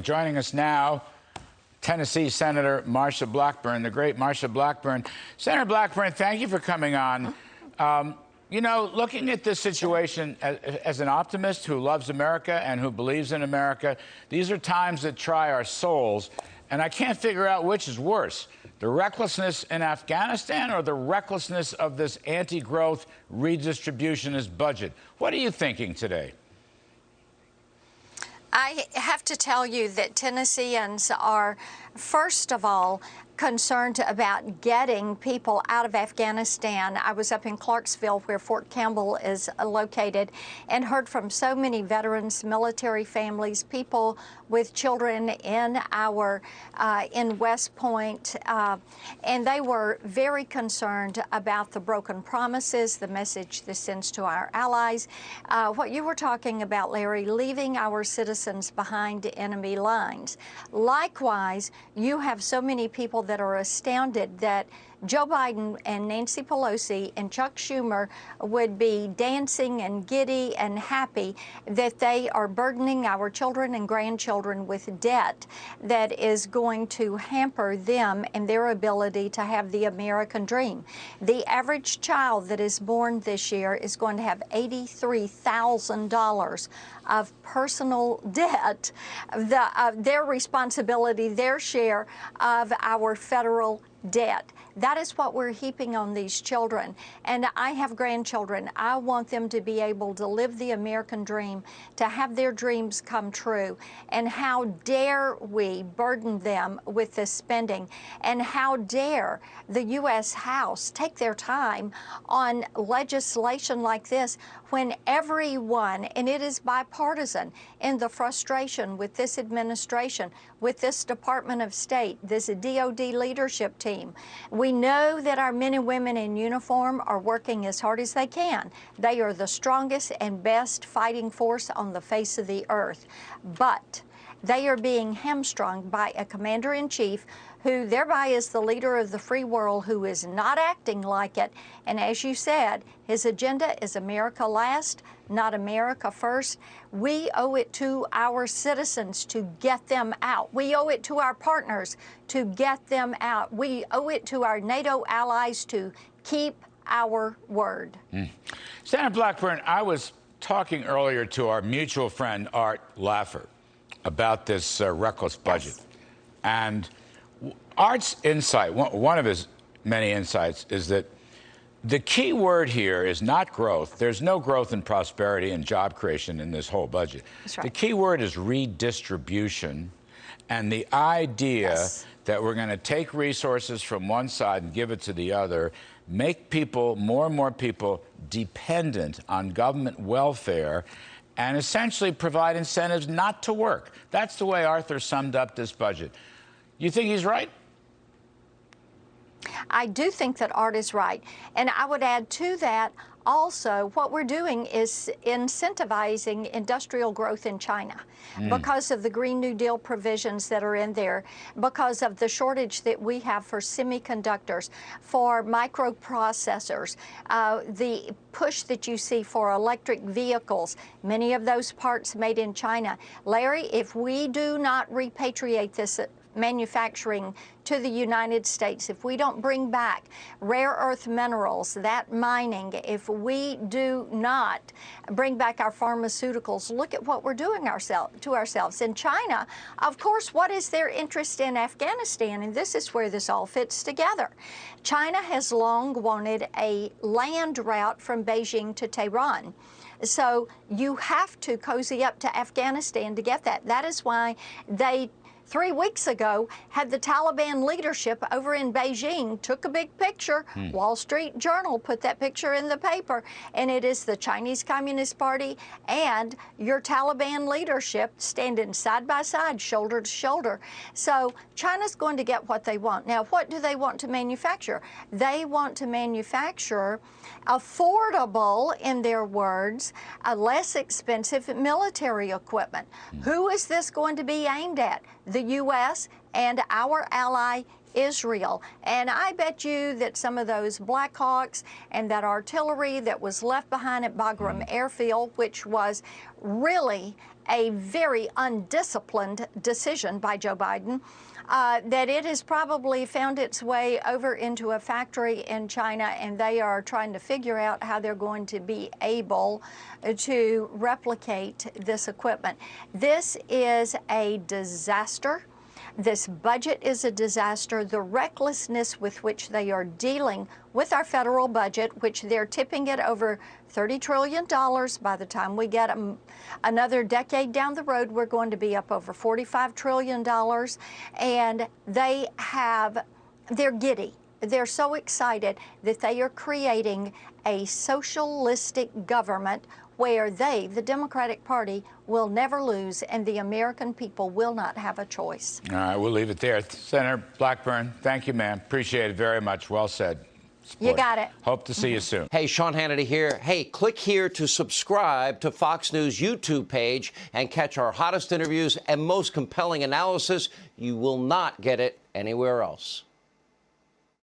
Joining us now, Tennessee Senator Marsha Blackburn, the great Marsha Blackburn. Senator Blackburn, thank you for coming on. You know, looking at this situation as an optimist who loves America and who believes in America, these are times that try our souls, and I can't figure out which is worse, the recklessness in Afghanistan or the recklessness of this anti-growth redistributionist budget. What are you thinking today? I have to tell you that Tennesseans are, first of all, concerned about getting people out of Afghanistan. I was up in Clarksville, where Fort Campbell is located, and heard from so many veterans, military families, people with children in in West Point, and they were very concerned about the broken promises, the message this sends to our allies. What you were talking about, Larry, leaving our citizens behind enemy lines. Likewise, you have so many people that are astounded that Joe Biden and Nancy Pelosi and Chuck Schumer would be dancing and giddy and happy that they are burdening our children and grandchildren with debt that is going to hamper them and their ability to have the American dream. The average child that is born this year is going to have $83,000 of personal debt, their responsibility, their share of our federal debt. That is what we're heaping on these children. And I have grandchildren. I want them to be able to live the American dream, to have their dreams come true. And how dare we burden them with this spending? And how dare the U.S. House take their time on legislation like this when everyone, and it is bipartisan, in the frustration with this administration, with this Department of State, this DOD leadership team. We know that our men and women in uniform are working as hard as they can. They are the strongest and best fighting force on the face of the earth. But they are being hamstrung by a commander-in-chief who thereby is the leader of the free world, who is not acting like it. And as you said, his agenda is America last, not America first. We owe it to our citizens to get them out. We owe it to our partners to get them out. We owe it to our NATO allies to keep our word. Senator Blackburn, I was talking earlier to our mutual friend, Art Laffer, about this reckless budget. Yes. And Art's insight, one of his many insights, is that the key word here is not growth. There's no growth and prosperity and job creation in this whole budget. That's right. The key word is redistribution, and the idea that we're going to take resources from one side and give it to the other, make people, more and more people, dependent on government welfare, and essentially provide incentives not to work. That's the way Arthur summed up this budget. You think he's right? I do think that Art is right. And I would add to that also, what we're doing is incentivizing industrial growth in China because of the Green New Deal provisions that are in there, because of the shortage that we have for semiconductors, for microprocessors, the push that you see for electric vehicles, many of those parts made in China. Larry, if we do not repatriate this manufacturing to the United States, if we don't bring back rare earth minerals, that mining, if we do not bring back our pharmaceuticals, look at what we're doing to ourselves. In China, of course, what is their interest in Afghanistan? And this is where this all fits together. China has long wanted a land route from Beijing to Tehran. So you have to cozy up to Afghanistan to get that. That is why they 3 weeks ago had the Taliban leadership over in Beijing, took a big picture. Wall Street Journal put that picture in the paper, and it is the Chinese Communist Party and your Taliban leadership standing side by side, shoulder to shoulder. So China's going to get what they want. Now, what do they want to manufacture? They want to manufacture affordable, in their words, less expensive military equipment. Who is this going to be aimed at? The U.S. and our ally Israel. And I bet you that some of those Black Hawks and that artillery that was left behind at Bagram Airfield, which was really a very undisciplined decision by Joe Biden, that it has probably found its way over into a factory in China, and they are trying to figure out how they're going to be able to replicate this equipment. This is a disaster. This budget is a disaster. The recklessness with which they are dealing with our federal budget, which they're tipping it over $30 trillion. By the time we get another decade down the road, we're going to be up over $45 trillion. And they're giddy. They're so excited that they are creating a socialistic government where they, the Democratic Party, will never lose, and the American people will not have a choice. All right, we'll leave it there. Senator Blackburn, thank you, ma'am. Appreciate it very much. Well said. Support. You got it. Hope to see you soon. Hey, Sean Hannity here. Hey, click here to subscribe to Fox News YouTube page and catch our hottest interviews and most compelling analysis. You will not get it anywhere else.